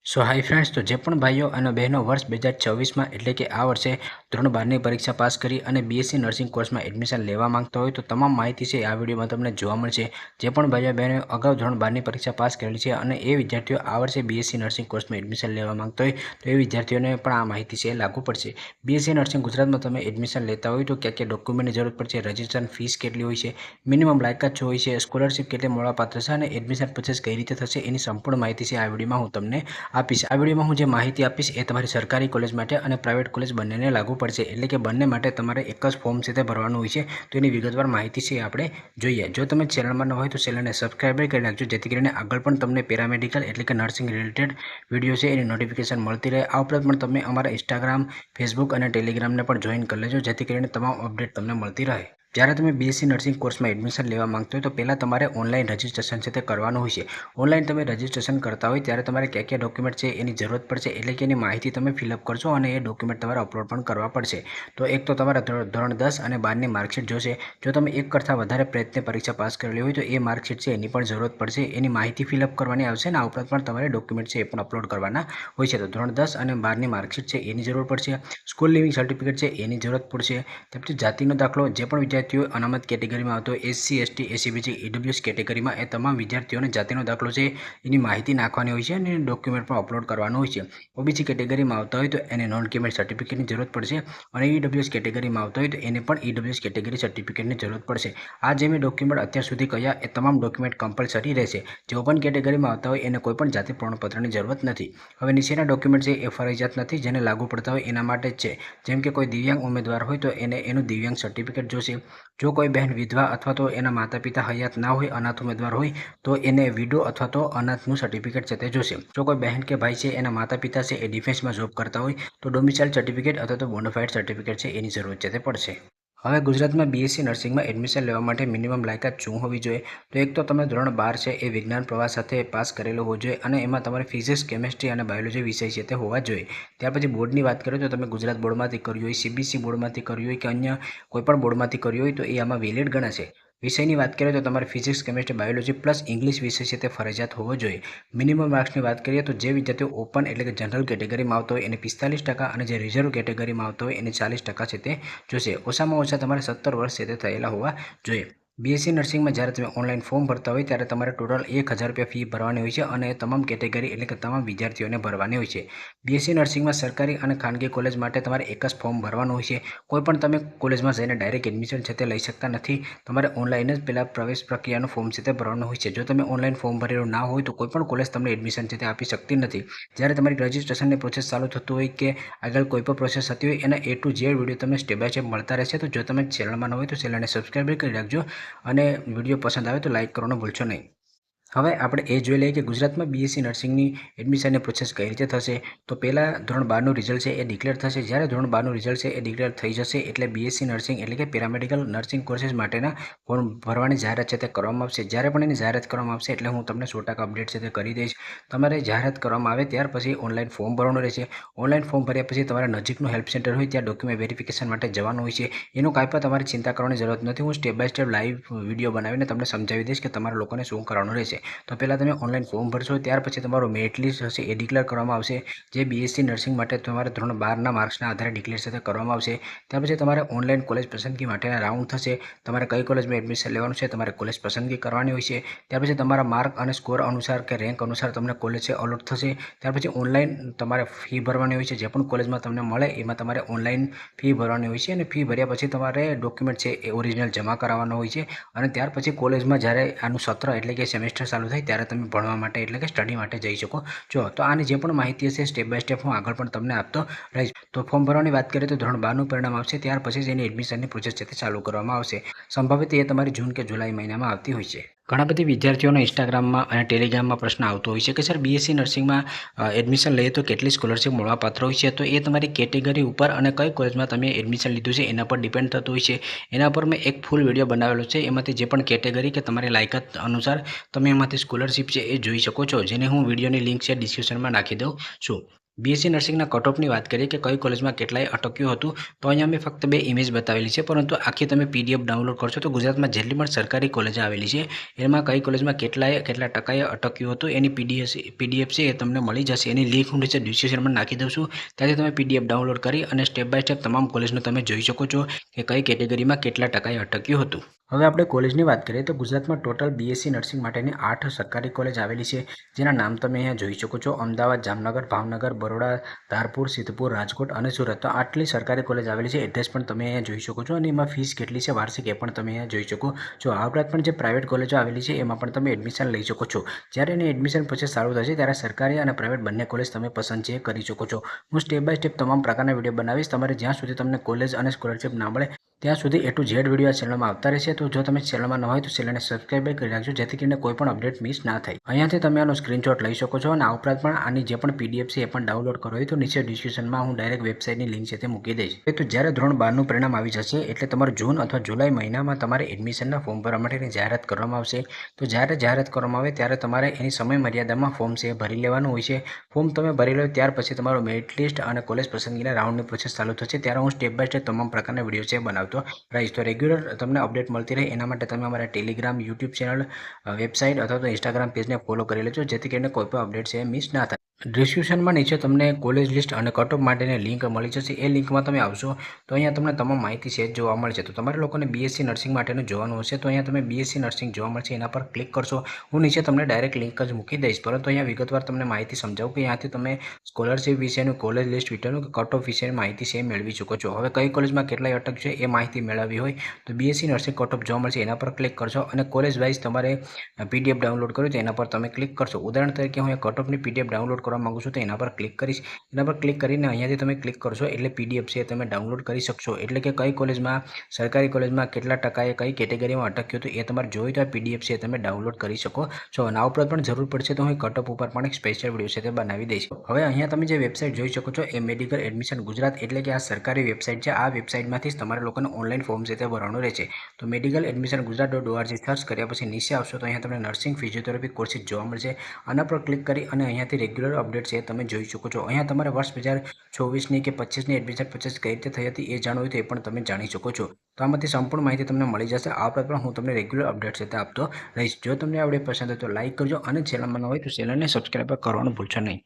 સો high friends, તો જે પણ ભાઈઓ અને બહેનો વર્ષ 2024માં એટલે કે આ વર્ષે ધોરણ 12ની પરીક્ષા પાસ કરી અને બીએસસી નર્સિંગ કોર્સમાં એડમિશન લેવા માંગતા હોય તો તમામ માહિતી છે આ વિડીયોમાં તમને જોવા મળશે। જે પણ ભાઈઓ બહેનો અગાઉ ધોરણ 12ની પરીક્ષા પાસ કરેલી છે અને એ વિદ્યાર્થીઓ આ વર્ષે બીએસસી નર્સિંગ કોર્સમાં એડમિશન લેવા માંગતા હોય તો એ વિદ્યાર્થીઓને પણ આ માહિતી છે લાગુ પડશે। બીએસસી નર્સિંગ ગુજરાતમાં તમે એડમિશન લેતા હોય તો ક્યાં ડોક્યુમેન્ટની જરૂર પડશે, રજિસ્ટ્રેશન ફીસ કેટલી હોય છે, મિનિમમ લાયકાત શું હોય છે, સ્કોલરશિપ કેટલી મળવાપાત્ર છે અને એડમિશન પ્રોસેસ કઈ રીતે થશે એની સંપૂર્ણ માહિતી છે આ વિડીયોમાં હું તમને આપીશ। આ વિડીયોમાં હું જે માહિતી આપીશ એ તમારી સરકારી કોલેજ માટે અને પ્રાઇવેટ કોલેજ બંનેને લાગુ પડશે, એટલે કે બંને માટે તમારે એક જ ફોર્મ છે તે ભરવાનું હોય છે। તો એની વિગતવાર માહિતી છે આપણે જોઈએ। જો તમે ચેનલમાં ન હોય તો ચેનલને સબસ્ક્રાઈબ કરી નાખજો, જેથી કરીને આગળ પણ તમને પેરામેડિકલ એટલે કે નર્સિંગ રિલેટેડ વિડીયો છે એની નોટિફિકેશન મળતી રહે। આ ઉપરાંત પણ તમે અમારા ઇન્સ્ટાગ્રામ, ફેસબુક અને ટેલિગ્રામને પણ જોઈન કરી લેજો, જેથી કરીને તમામ અપડેટ તમને મળતી રહે। જ્યારે તમે બીએસસી નર્સિંગ કોર્સમાં એડમિશન લેવા માંગતો હોય તો પહેલાં તમારે ઓનલાઈન રજિસ્ટ્રેશન છે તે કરવાનું હોય છે। ઓનલાઈન તમે રજિસ્ટ્રેશન કરતા હોય ત્યારે તમારે કયા ડોક્યુમેન્ટ છે એની જરૂરત પડશે, એટલે કે એની માહિતી તમે ફિલઅપ કરશો અને એ ડોક્યુમેન્ટ તમારે અપલોડ પણ કરવા પડશે। તો એક તો તમારા ધોરણ 10 અને 12ની માર્કશીટ જોશે। જો તમે એક કરતાં વધારે પ્રયત્ને પરીક્ષા પાસ કરેલી હોય તો એ માર્કશીટ છે એની પણ જરૂરત પડશે, એની માહિતી ફિલઅપ કરવાની આવશે અને આ ઉપરાંત પણ તમારે ડોક્યુમેન્ટ છે એ પણ અપલોડ કરવાના હોય છે। તો ધોરણ 10 અને 12ની માર્કશીટ છે એની જરૂર પડશે, સ્કૂલ લિવિંગ સર્ટિફિકેટ છે એની જરૂરત પડશે, પછી જાતિનો દાખલો, જે પણ વિદ્યાર્થીઓ અનામત કેટેગરીમાં આવતો હોય, એસસી, એસટી, એસીબીસી, ઈડબ્લ્યુએસ કેટેગરીમાં, એ તમામ વિદ્યાર્થીઓને જાતિનો દાખલો છે એની માહિતી નાખવાની હોય છે અને ડોક્યુમેન્ટ પણ અપલોડ કરવાનું હોય છે। ઓબીસી કેટેગરીમાં આવતા હોય તો એને નોન ક્રિમિનલ સર્ટિફિકેટની જરૂરત પડશે અને ઈડબ્લ્યુએસ કેટેગરીમાં આવતા હોય તો એને પણ ઈડબ્લ્યુએસ કેટેગરી સર્ટિફિકેટની જરૂરત પડશે। આ જે મેં ડોક્યુમેન્ટ અત્યાર સુધી કહ્યા એ તમામ ડોક્યુમેન્ટ કમ્પલસરી રહેશે। જે ઓપન કેટેગરીમાં આવતા હોય એને કોઈપણ જાતિ પ્રમાણપત્રની જરૂરત નથી। હવે નીચેના ડોક્યુમેન્ટ છે એ ફરજિયાત નથી, જેને લાગુ પડતા હોય એના માટે જ છે। જેમ કે કોઈ દિવ્યાંગ ઉમેદવાર હોય તો એને એનું દિવ્યાંગ સર્ટિફિકેટ જોશે। જો કોઈ બહેન વિધવા અથવા તો એના માતા પિતા હયાત ના હોય, અનાથ ઉમેદવાર હોય તો એને વિડો અથવા તો અનાથનું સર્ટિફિકેટ છે તે જોશે। જો કોઈ બહેન કે ભાઈ છે એના માતા પિતા છે એ ડિફેન્સમાં જોબ કરતા હોય તો ડોમિસાઇલ સર્ટિફિકેટ અથવા તો બોનાફાઇડ સર્ટિફિકેટ છે એની જરૂર છે તે પડશે। હવે ગુજરાતમાં બીએસસી નર્સિંગમાં એડમિશન લેવા માટે મિનિમમ લાયકાત શું હોવી જોઈએ? તો એક તો તમે ધોરણ 12 છે એ વિજ્ઞાન પ્રવાહ સાથે પાસ કરેલો હોવો જોઈએ અને એમાં તમારે ફિઝિક્સ, કેમેસ્ટ્રી અને બાયોલોજી વિષય છે તે હોવા જોઈએ। ત્યાર પછી બોર્ડની વાત કરીએ તો તમે ગુજરાત બોર્ડમાંથી કર્યું હોય, સીબીએસસી બોર્ડમાંથી કર્યું હોય કે અન્ય કોઈપણ બોર્ડમાંથી કર્યું હોય તો એ આમાં વેલિડ ગણાશે। વિષયની વાત કરીએ તો તમારે physics, chemistry, biology plus English વિષય છે તે ફરજિયાત હોવો જોઈએ। મિનિમમ માર્ક્સની વાત કરીએ તો જે વિદ્યાર્થીઓ ઓપન એટલે કે જનરલ કેટેગરીમાં આવતો હોય એને 45% અને જે રિઝર્વ કેટેગરીમાં આવતો હોય એને 40% છે તે જોશે। ઓછામાં ઓછા તમારે 17 વર્ષ છે તે થયેલા હોવા જોઈએ। બીએસસી નર્સિંગમાં જ્યારે તમે ઓનલાઈન ફોર્મ ભરતા હોય ત્યારે તમારે ટોટલ 1000 રૂપિયા ફી ભરવાની હોય છે અને તમામ કેટેગરી એટલે કે તમામ વિદ્યાર્થીઓને ભરવાની હોય છે। બીએસસી નર્સિંગમાં સરકારી અને ખાનગી કોલેજ માટે તમારે એક જ ફોર્મ ભરવાનું હોય છે। કોઈ પણ તમે કોલેજમાં જઈને ડાયરેક્ટ એડમિશન છે તે લઈ શકતા નથી, તમારે ઓનલાઈન જ પહેલાં પ્રવેશ પ્રક્રિયાનું ફોર્મ છે તે ભરવાનું હોય છે। જો તમે ઓનલાઈન ફોર્મ ભરેલું ના હોય તો કોઈપણ કોલેજ તમને એડમિશન છે તે આપી શકતી નથી। જ્યારે તમારી રજિસ્ટ્રેશનની પ્રોસેસ ચાલુ થતું હોય કે આગળ કોઈ પણ પ્રોસેસ થતી હોય એના A to Z વિડીયો તમને સ્ટેપ બાય સ્ટેપ મળતા રહેશે। તો જો તમે ચેનલમાં ન હોય તો ચેનલને સબસ્ક્રાઈબ કરી રાખજો અને વિડીયો પસંદ આવે તો લાઇક કરવાનું ભૂલશો નહીં। હવે આપણે એ જોઈ લઈએ કે ગુજરાતમાં બીએસસી નર્સિંગની એડમિશનની પ્રોસેસ કઈ રીતે થશે। તો પહેલાં ધોરણ 12નું રિઝલ્ટ છે એ ડિક્લેર થશે। જ્યારે ધોરણ 12નું રિઝલ્ટ છે એ ડિક્લેર થઈ જશે એટલે બીએસસી નર્સિંગ એટલે કે પેરામેડિકલ નર્સિંગ કોર્સીસ માટેના ફોર્મ ભરવાની જાહેરાત છે તે કરવામાં આવશે। જ્યારે પણ એની જાહેરાત કરવામાં આવશે એટલે હું તમને 100% અપડેટ છે તે કરી દઈશ। તમારે જાહેરાત કરવામાં આવે ત્યાર પછી ઓનલાઈન ફોર્મ ભરવાનું રહેશે। ઓનલાઈન ફોર્મ ભર્યા પછી તમારે નજીકનું હેલ્પ સેન્ટર હોય ત્યાં ડોક્યુમેન્ટ વેરિફિકેશન માટે જવાનું હોય છે। એનું કાંઈ પણ તમારે ચિંતા કરવાની જરૂરત નથી, હું step by step live video બનાવીને તમને સમજાવી દઈશ કે તમારા લોકોને શું કરવાનું રહેશે। તો પહેલાં તમે ઓનલાઈન ફોર્મ ભરશો, ત્યાર પછી તમારું મેરિટ લિસ્ટ હશે એ ડિક્લેર કરવામાં આવશે। જે બીએસસી નર્સિંગ માટે તમારે ધોરણ 12ના માર્ક્સના આધારે ડિક્લેર છે તે કરવામાં આવશે। ત્યાર પછી તમારે ઓનલાઈન કોલેજ પસંદગી માટેના રાઉન્ડ થશે। તમારે કઈ કોલેજમાં એડમિશન લેવાનું છે તમારે કોલેજ પસંદગી કરવાની હોય છે। ત્યાર પછી તમારા માર્ક અને સ્કોર અનુસાર કે રેન્ક અનુસાર તમને કોલેજ છે અલોટ થશે। ત્યાર પછી ઓનલાઈન તમારે ફી ભરવાની હોય છે। જે પણ કોલેજમાં તમને મળે એમાં તમારે ઓનલાઈન ફી ભરવાની હોય છે અને ફી ભર્યા પછી તમારે ડોક્યુમેન્ટ છે એ ઓરિજિનલ જમા કરાવવાનો હોય છે અને ત્યાર પછી કોલેજમાં જ્યારે આનું સત્ર એટલે કે સેમેસ્ટર ચાલુ થાય ત્યારે તમે ભણવા માટે એટલે કે સ્ટડી માટે જઈ શકો છો। તો આની જે પણ માહિતી હશે સ્ટેપ બાય સ્ટેપ હું આગળ પણ તમને આપતો રહીશ। તો ફોર્મ ભરવાની વાત કરીએ તો ધોરણ 12નું પરિણામ આવશે ત્યાર પછી જ એની એડમિશનની પ્રોસેસ છે તે ચાલુ કરવામાં આવશે। સંભવિત એ તમારી જૂન કે જુલાઈ મહિનામાં આવતી હોય છે। ઘણા બધી વિદ્યાર્થીઓનો ઇન્સ્ટાગ્રામમાં અને ટેલિગ્રામમાં પ્રશ્ન આવતો હોય છે કે સર બીએસસી નર્સિંગમાં એડમિશન લઈએ તો કેટલી સ્કોલરશિપ મળવાપાત્ર હોય છે। તો એ તમારી કેટેગરી ઉપર અને કઈ કોલેજમાં તમે એડમિશન લીધું છે એના પર ડિપેન્ડ થતું હોય છે। એના પર મેં એક ફૂલ વિડીયો બનાવેલો છે, એમાંથી જે પણ કેટેગરી કે તમારી લાયકાત અનુસાર તમે એમાંથી સ્કોલરશિપ છે એ જોઈ શકો છો, જેને હું વિડીયોની લિંક છે ડિસ્ક્રિપ્શનમાં નાખી દઉં છું। બીએસસી નર્સિંગના કટ ઓફની વાત કરીએ કે કઈ કોલેજમાં કેટલાય અટક્યું હતું, તો અહીંયા મેં ફક્ત 2 ઇમેજ બતાવેલી છે, પરંતુ આખી તમે પીડીએફ ડાઉનલોડ કરશો તો ગુજરાતમાં જેટલી પણ સરકારી કોલેજ આવેલી છે એમાં કઈ કોલેજમાં કેટલા ટકાએ અટક્યું હતું એની પીડીએફ છે એ તમને મળી જશે. એની લિંક હું નીચે ડિસ્ક્રિપ્શનમાં નાખી દઉં છું. ત્યાંથી તમે પીડીએફ ડાઉનલોડ કરી અને સ્ટેપ બાય સ્ટેપ તમામ કોલેજનું તમે જોઈ શકો છો કે કઈ કેટેગરીમાં કેટલા ટકાએ અટક્યું હતું. હવે આપણે કોલેજની વાત કરીએ તો ગુજરાતમાં ટોટલ બીએસસી નર્સિંગ માટેની 8 સરકારી કોલેજ આવેલી છે, જેના નામ તમે અહીંયા જોઈ શકો છો. અમદાવાદ, જામનગર, ભાવનગર, બરોડા, ધારપુર, સિદ્ધપુર, રાજકોટ અને સુરત. તો આટલી સરકારી કોલેજ આવેલી છે. એડ્રેસ પણ તમે અહીંયા જોઈ શકો છો અને એમાં ફીસ કેટલી છે વાર્ષિક એ પણ તમે અહીંયા જોઈ શકો છો. આ ઉપરાંત પણ જે પ્રાઇવેટ કોલેજો આવેલી છે એમાં પણ તમે એડમિશન લઈ શકો છો. જ્યારે એની એડમિશન પ્રોસેસ ચાલુ થશે ત્યારે સરકારી અને પ્રાઇવેટ બંને કોલેજ તમે પસંદ છે કરી શકો છો. હું સ્ટેપ બાય સ્ટેપ તમામ પ્રકારના વિડીયો બનાવીશ. તમારે જ્યાં સુધી તમને કોલેજ અને સ્કોલરશિપ ના મળે ત્યાં સુધી A to Z વિડીયો આ ચેનલમાં આવતા રહેશે. તો જો તમે ચેનલમાં ન હોય તો ચેનલને સબસ્ક્રાઈબ કરી રાખજો, જેથી કરીને કોઈ પણ અપડેટ મિસ ના થાય. અહીંયાથી તમે આનો સ્ક્રીનશોટ લઈ શકો છો અને આ ઉપરાંત પણ આની જે પણ પીડીએફ છે એ પણ ડાઉનલોડ કરો હોય તો નીચે ડિસ્ક્રિપ્શનમાં હું ડાયરેક્ટ વેબસાઇટની લિંક છે તે મૂકી દઈશ. તો જ્યારે ધોરણ 12નું પરિણામ આવી જશે એટલે તમારું જૂન અથવા જુલાઈ મહિનામાં તમારે એડમિશનના ફોર્મ ભરવા માટેની જાહેરાત કરવામાં આવશે. તો જ્યારે જાહેરાત કરવામાં આવે ત્યારે તમારે એની સમય મર્યાદામાં ફોર્મ છે એ ભરી લેવાનું હોય છે. ફોર્મ તમે ભરી લો ત્યાર પછી તમારું મેરિટ લિસ્ટ અને કોલેજ પસંદગીના રાઉન્ડની પ્રોસેસ ચાલુ થશે. ત્યારે હું સ્ટેપ બાય સ્ટેપ તમામ પ્રકારના વિડીયો છે બનાવતો રહીશ. તો રેગ્યુલર તમને અપડેટ મળતી રહે એના માટે તમે અમારા ટેલિગ્રામ, યુટ્યુબ ચેનલ, વેબસાઇટ અથવા તો ઇન્સ્ટાગ્રામ પેજને ફોલો કરી લેજો, જેથી કરીને કોઈ પણ અપડેટ છે મિસ ના થાય. ડિસ્ક્રિપ્શનમાં નીચે તમને કોલેજ લિસ્ટ અને કટ ઓફ માટેની લિંક મળી જશે. એ લિંકમાં તમે આવશો તો અહીંયા તમને તમામ માહિતી છે જોવા મળશે. તો તમારે લોકોને બીએસસી નર્સિંગ માટેનું જોવાનું હશે તો અહીંયા તમે બીએસસી નર્સિંગ જોવા મળશે, એના પર ક્લિક કરશો. હું નીચે તમને ડાયરેક્ટ લિંક જ મૂકી દઈશ, પરંતુ અહીંયા વિગતવાર તમને માહિતી સમજાવું કે અહીંયાથી તમે સ્કોલરશિપ વિશેનું, કોલેજ લિસ્ટ વિશેનું, કટ ઓફ વિશેની માહિતી છે મેળવી શકો છો. હવે કઈ કોલેજમાં કેટલાય અટક છે એ માહિતી મેળવવી હોય તો બીએસસી નર્સિંગ કટ ઓફ જોવા મળશે, એના પર ક્લિક કરશો અને કોલેજ વાઇઝ તમારે પીડીએફ ડાઉનલોડ કરવી તો એના પર તમે ક્લિક કરશો. ઉદાહરણ તરીકે હું કટ ઓફની પીડીએફ ડાઉનલોડ કરવા માંગુ છું તો એના પર ક્લિક કરીશ. એના પર ક્લિક કરીને અહીંયાથી તમે ક્લિક કરશો એટલે પીડીએફ છે તમે ડાઉનલોડ કરી શકશો. એટલે કે કઈ કોલેજમાં, સરકારી કોલેજમાં કેટલા ટકાએ કઈ કેટેગરીમાં અટક્યું હતું એ તમારે જોઈ તો આ પીડીએફ છે તમે ડાઉનલોડ કરી શકો છો. અને આ ઉપરાંત પણ જરૂર પડશે તો હું કટ ઓફ ઉપર પણ એક સ્પેશિયલ વિડીયો છે તે બનાવી દઈશ. હવે અહીંયા તમે જે વેબસાઇટ જોઈ શકો છો એ મેડિકલ એડમિશન ગુજરાત, એટલે કે આ સરકારી વેબસાઇટ છે. આ વેબસાઇટમાંથી જ તમારે લોકોને ઓનલાઈન ફોર્મ છે તે ભરવાનું રહેશે. તો મેડિકલ એડમિશન ગુજરાત.org સર્ચ કર્યા પછી નીચે આવશો તો અહીંયા તમને નર્સિંગ ફિઝિયોથેરાપી કોર્સિસ જોવા મળશે. આના પર ક્લિક કરી અને અહીંયાથી રેગ્યુલર અપડેટ છે તમે જોઈ શકો છો. અહીંયા તમારે વર્ષ 2024ની કે 25ની એડમિશન પ્રોસેસ કઈ રીતે થઈ હતી એ જાણવું હોય તો એ પણ તમે જાણી શકો છો. તો આમાંથી સંપૂર્ણ માહિતી તમને મળી જશે. આ ઉપરાંત પણ હું તમને રેગ્યુલર અપડેટ છે તે આપતો રહીશ. જો તમને આ વિડીયો પસંદ હોય તો લાઇક કરજો અને ચેનલમાં ન હોય તો ચેનલને સબસ્ક્રાઈબ કરવાનું ભૂલશો નહીં.